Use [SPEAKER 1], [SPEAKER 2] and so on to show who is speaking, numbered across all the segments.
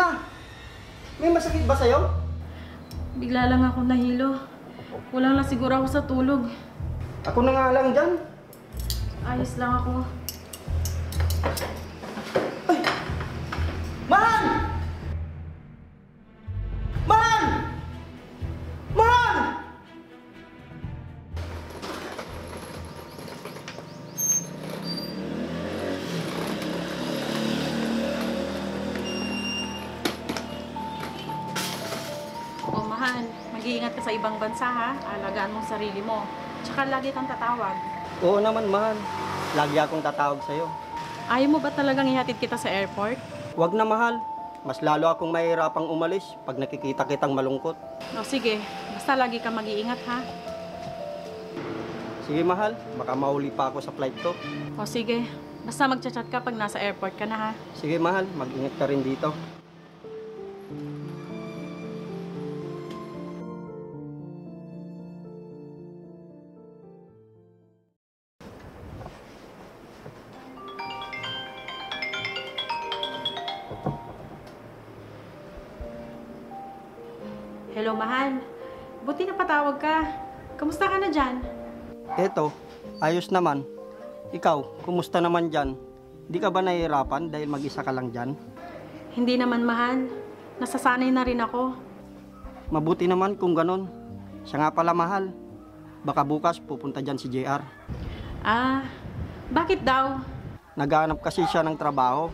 [SPEAKER 1] na? May masakit ba sa'yo?
[SPEAKER 2] Bigla lang ako nahilo. Kulang lang siguro ako sa tulog.
[SPEAKER 1] Ako na nga lang dyan.
[SPEAKER 2] Ayos lang ako.
[SPEAKER 1] Ay! Man! Man! Man!
[SPEAKER 2] O mahal, mag-iingat ka sa ibang bansa ha. Alagaan mo sarili mo. Tsaka lagi kang tatawag.
[SPEAKER 1] Oo naman, mahal. Lagi akong tatawag sa'yo.
[SPEAKER 2] Ayaw mo ba talagang ihatid kita sa airport?
[SPEAKER 1] Huwag na, mahal. Mas lalo akong mahirapang umalis pag nakikita kitang malungkot.
[SPEAKER 2] O sige, basta lagi kang mag-iingat ha.
[SPEAKER 1] Sige, mahal. Baka mahuli pa ako sa flight ko.
[SPEAKER 2] O sige, basta magchat-chat ka pag nasa airport ka na ha.
[SPEAKER 1] Sige, mahal. Mag-ingat ka rin dito.
[SPEAKER 2] Hello, mahal. Buti na patawag ka. Kamusta ka na dyan?
[SPEAKER 1] Eto, ayos naman. Ikaw, kumusta naman dyan? Di ka ba nahihirapan dahil mag-isa ka lang dyan?
[SPEAKER 2] Hindi naman, mahal. Nasasanay na rin ako.
[SPEAKER 1] Mabuti naman kung ganon. Siya nga pala, mahal. Baka bukas pupunta dyan si JR.
[SPEAKER 2] Ah, bakit daw?
[SPEAKER 1] Naghahanap kasi siya ng trabaho.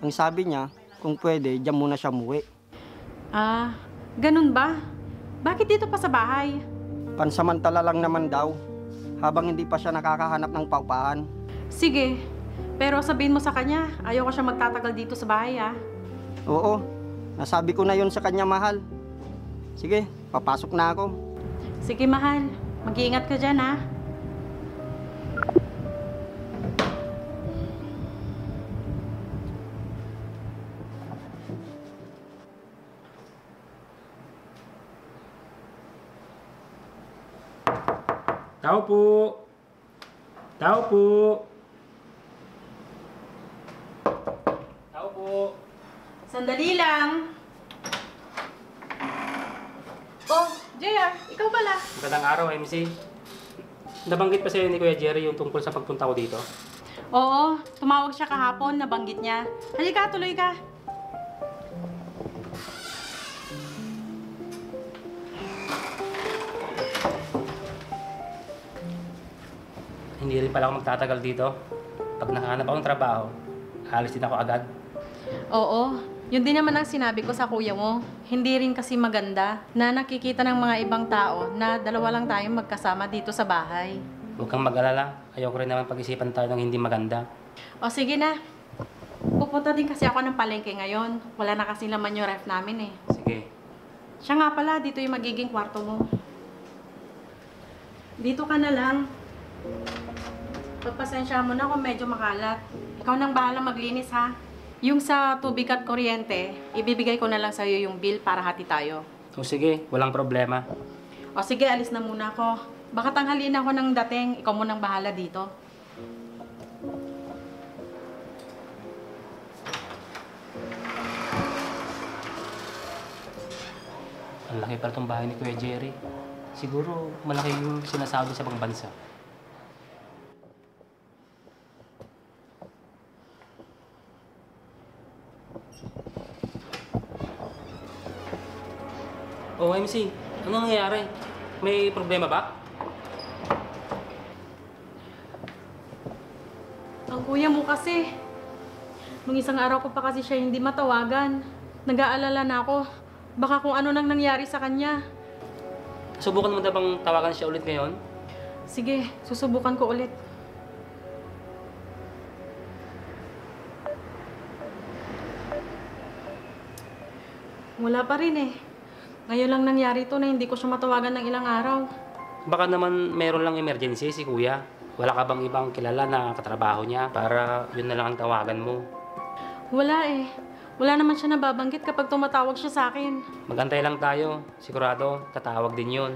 [SPEAKER 1] Ang sabi niya, kung pwede, dyan muna siya muwi.
[SPEAKER 2] Ah, ganun ba? Bakit dito pa sa bahay?
[SPEAKER 1] Pansamantala lang naman daw, habang hindi pa siya nakakahanap ng paupahan.
[SPEAKER 2] Sige, pero sabihin mo sa kanya, ayaw ko siya magtatagal dito sa bahay ah.
[SPEAKER 1] Oo, nasabi ko na yun sa kanya, mahal. Sige, papasok na ako.
[SPEAKER 2] Sige, mahal. Mag-iingat ka dyan ah.
[SPEAKER 3] Tao po! Tao po! Tao po!
[SPEAKER 2] Sandali lang. Oh, JR, ikaw pala.
[SPEAKER 3] Magandang araw, MC. Nabanggit pa sa'yo ni Kuya Jerry yung tungkol sa pagpunta ko dito?
[SPEAKER 2] Oo, tumawag siya kahapon, nabanggit niya. Halika, tuloy ka.
[SPEAKER 3] Hindi rin pala ako magtatagal dito. Pag nakahanap akong trabaho, alis din ako agad.
[SPEAKER 2] Oo, yun din naman ang sinabi ko sa kuya mo. Hindi rin kasi maganda na nakikita ng mga ibang tao na dalawa lang tayong magkasama dito sa bahay.
[SPEAKER 3] Huwag kang mag-alala. Ayoko rin naman pag-isipan tayo ng hindi maganda.
[SPEAKER 2] O sige na. Pupunta din kasi ako ng palengke ngayon. Wala na kasi laman yung ref namin eh.
[SPEAKER 3] Sige.
[SPEAKER 2] Siya nga pala, dito yung magiging kwarto mo. Dito ka na lang. Pagpasensya mo na kung medyo makalat. Ikaw nang bahala maglinis ha. Yung sa tubig at kuryente, ibibigay ko na lang sa'yo yung bill para hati tayo.
[SPEAKER 3] O sige, walang problema.
[SPEAKER 2] O sige, alis na muna ako. Baka tanghaliin ako ng dating, ikaw munang bahala dito.
[SPEAKER 3] Ang laki pala itong bahay ni Kuya Jerry. Siguro malaki yung sinasabi sa ibang bansa. Oh, MC, ano nangyayari? May problema ba?
[SPEAKER 2] Ang kuya mo kasi, nung isang araw ko pa kasi siya hindi matawagan. Nag-aalala na ako. Baka kung ano nang nangyari sa kanya.
[SPEAKER 3] Subukan mo na bang tawagan siya ulit ngayon?
[SPEAKER 2] Sige, susubukan ko ulit. Wala pa rin eh. Ngayon lang nangyari to na hindi ko siya matawagan ng ilang araw.
[SPEAKER 3] Baka naman meron lang emergency si Kuya. Wala ka bang ibang kilala na katrabaho niya para yun na lang ang tawagan mo?
[SPEAKER 2] Wala eh. Wala naman siya nababanggit kapag tumatawag siya sa akin.
[SPEAKER 3] Magantay lang tayo. Sigurado, tatawag din yun.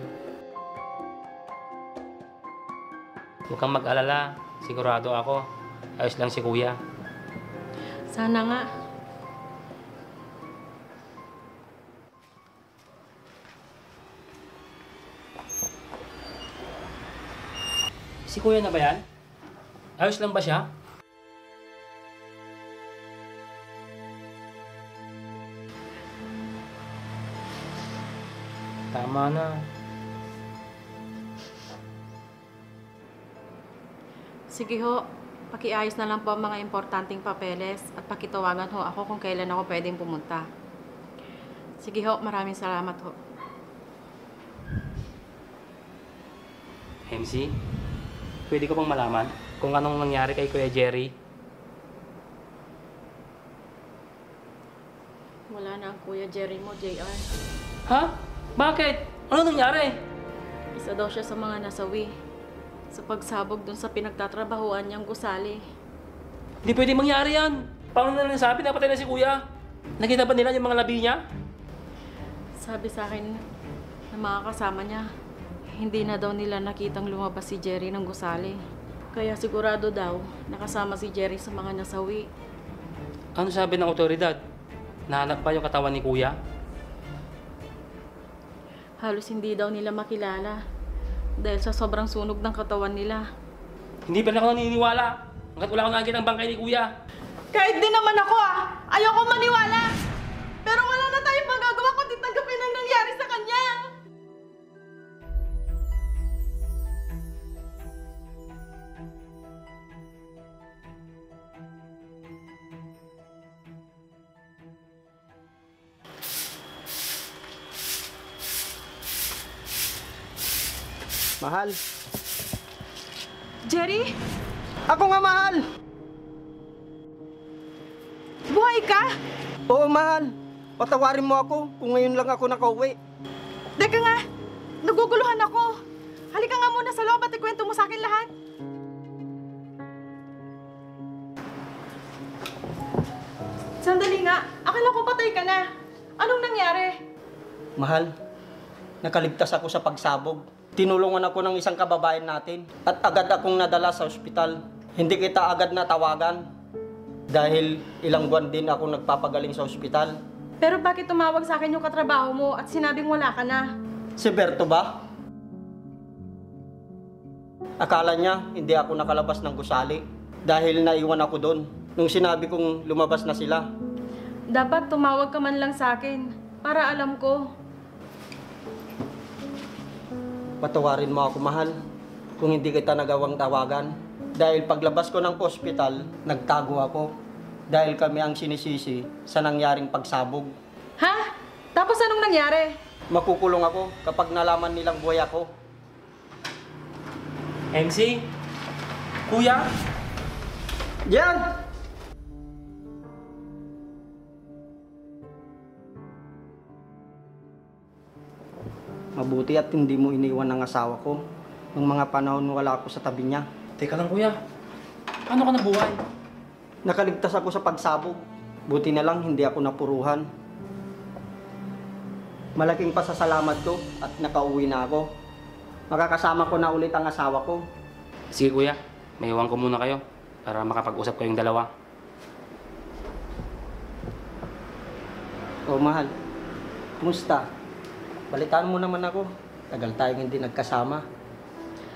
[SPEAKER 3] Huwag kang mag-alala. Sigurado ako. Ayos lang si Kuya.
[SPEAKER 2] Sana nga.
[SPEAKER 3] Si kuya na ba yan? Ayos lang ba siya? Tama na.
[SPEAKER 2] Sige ho, pakiayos na lang po ang mga importanteng papeles at pakitawagan ho ako kung kailan ako pwedeng pumunta. Sige ho, maraming salamat ho.
[SPEAKER 3] MC, pwede ko pang malaman kung anong nangyari kay Kuya Jerry?
[SPEAKER 2] Wala na ang Kuya Jerry mo, JR.
[SPEAKER 3] Ha? Bakit? Ano nangyari?
[SPEAKER 2] Isa daw siya sa mga nasawi sa pagsabog dun sa pinagtatrabahuan niyang gusali.
[SPEAKER 3] Hindi pwede mangyari yan. Paano na nasabi? Napatay na si Kuya. Nakita ba nila yung mga labi niya?
[SPEAKER 2] Sabi sa akin ng mga kasama niya, hindi na daw nila nakitang lumabas si Jerry ng gusali. Kaya sigurado daw nakasama si Jerry sa mga nasawi.
[SPEAKER 3] Ano sabi ng otoridad? Nahanap ba yung katawan ni Kuya?
[SPEAKER 2] Halos hindi daw nila makilala dahil sa sobrang sunog ng katawan nila.
[SPEAKER 3] Hindi pa rin ako naniniwala. Hanggat wala akong nakikita ang bangkay ni Kuya.
[SPEAKER 2] Kahit din naman ako ayoko maniwala. Pero wala na tayong magagawa kundi tanggapin ang nangyari sa kanya.
[SPEAKER 1] Mahal.
[SPEAKER 2] Jerry,
[SPEAKER 1] Ako nga, mahal!
[SPEAKER 2] buhay ka?
[SPEAKER 1] Oo, mahal. Patawarin mo ako kung ngayon lang ako nakauwi.
[SPEAKER 2] Teka nga, naguguluhan ako. Halika nga muna sa loob at ikwento mo sa akin lahat. Sandali nga, akala ko patay ka na. Anong nangyari?
[SPEAKER 1] Mahal, nakaligtas ako sa pagsabog. Tinulungan ako ng isang kababayan natin at agad akong nadala sa ospital. Hindi kita agad natawagan dahil ilang buwan din ako nagpapagaling sa ospital.
[SPEAKER 2] Pero bakit tumawag sa akin yung katrabaho mo at sinabing wala ka na?
[SPEAKER 1] Si Berto ba? Akala niya hindi ako nakalabas ng gusali dahil naiwan ako doon nung sinabi kong lumabas na sila.
[SPEAKER 2] Dapat tumawag ka man lang sa akin para alam ko.
[SPEAKER 1] Patawarin mo ako, mahal, kung hindi kita nagawang tawagan. Dahil paglabas ko ng ospital, nagtago ako. Dahil kami ang sinisisi sa nangyaring pagsabog.
[SPEAKER 2] Ha? Tapos anong nangyari?
[SPEAKER 1] Makukulong ako kapag nalaman nilang buhay ako.
[SPEAKER 3] MC? Kuya?
[SPEAKER 1] Diyan! Mabuti at hindi mo iniwan ng asawa ko nung mga panahon wala ako sa tabi niya.
[SPEAKER 3] Teka lang, Kuya. Paano ka nabuhay?
[SPEAKER 1] Nakaligtas ako sa pagsabog. Buti na lang hindi ako napuruhan. Malaking pasasalamat ko at nakauwi na ako. Makakasama ko na ulit ang asawa ko.
[SPEAKER 3] Sige, Kuya. May iwan ko muna kayo para makapag-usap kayong dalawa.
[SPEAKER 1] O mahal, kumusta? Balitaan mo naman ako. Tagal tayong hindi nagkasama.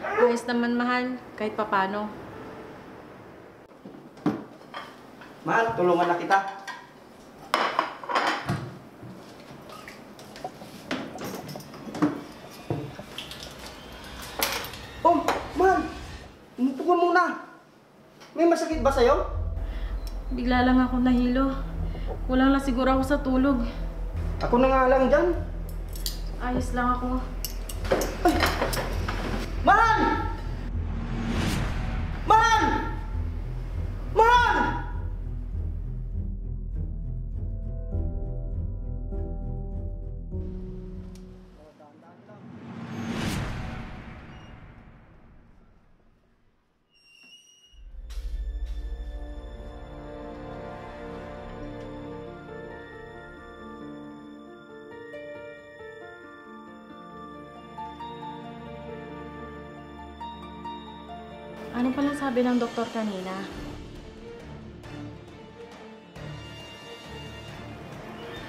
[SPEAKER 2] Ayos naman, mahal, kahit papano.
[SPEAKER 1] Mahal, tulungan na kita. Oh, mahal! Umupo ka muna. May masakit ba sa'yo?
[SPEAKER 2] Bigla lang ako nahilo. Kulang na siguro ako sa tulog.
[SPEAKER 1] Ako na nga lang dyan.
[SPEAKER 2] Ayos lang ako.
[SPEAKER 1] Mahal! Mahal! Mahal!
[SPEAKER 2] Ano pala sabi ng doktor kanina?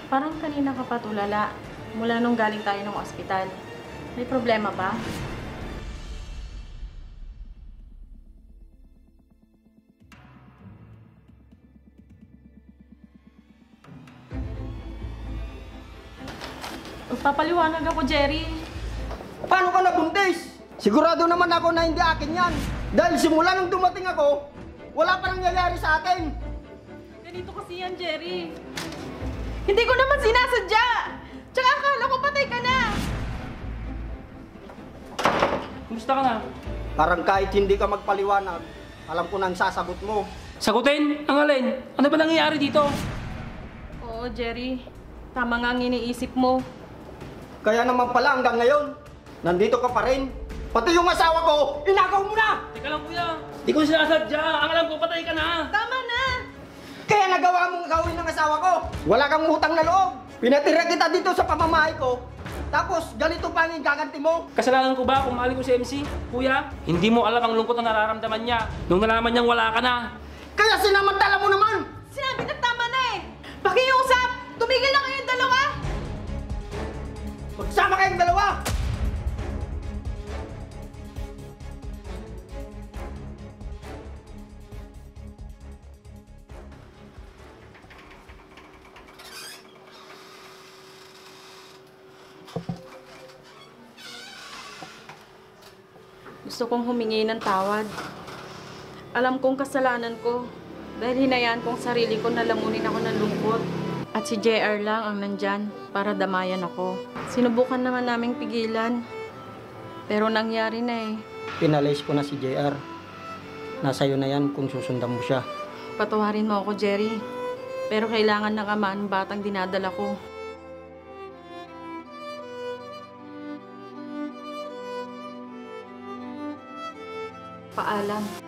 [SPEAKER 2] Parang kanina ka pa tulala mula nung galing tayo ng ospital. May problema ba? Magpapaliwanag ako, Jerry.
[SPEAKER 1] Paano ka nabuntis? Sigurado naman ako na hindi akin yan. Dahil simula nung dumating ako, wala pa nangyayari sa akin.
[SPEAKER 2] Ganito kasi yan, Jerry. Hindi ko naman sinasadya. Tsaka akala ko patay ka na.
[SPEAKER 3] Kumusta ka na?
[SPEAKER 1] Parang kahit hindi ka magpaliwanag, alam ko na ang sasagot mo.
[SPEAKER 3] Sagutin? Ang alin? Ano ba nangyayari dito?
[SPEAKER 2] Oo, Jerry. Tama nga ang iniisip mo.
[SPEAKER 1] Kaya naman pala hanggang ngayon, nandito ka pa rin. Pati yung asawa ko, inagaw mo na!
[SPEAKER 3] Teka lang kuya. Di ko sinasadya. Ang alam ko patay ka na.
[SPEAKER 2] Tama na!
[SPEAKER 1] Kaya nagawa mong gawin ng asawa ko. Wala kang utang na loob. Pinatira kita dito sa pamamahay ko. Tapos ganito pa ang gaganti mo.
[SPEAKER 3] Kasalanan ko ba kung mahali ko si MC? Kuya, hindi mo alam ang lungkot na nararamdaman niya nung nalaman niyang wala ka na.
[SPEAKER 1] Kaya sinamantala mo naman!
[SPEAKER 2] Sinabi na tama na eh! Pakiusap! Tumigil na kayong dalawa!
[SPEAKER 1] Magsama kayong dalawa!
[SPEAKER 2] Gusto kong humingi ng tawad. Alam kong kasalanan ko dahil hinayaan kong sarili ko na lamunin ako ng lungkot. At si JR lang ang nandyan para damayan ako. Sinubukan naman naming pigilan. Pero nangyari na eh.
[SPEAKER 1] Pinalis ko na si JR. Nasa iyo na yan kung susundan mo siya.
[SPEAKER 2] Patawarin mo ako, Jerry. Pero kailangan ng ama ang batang dinadala ko. Paalam.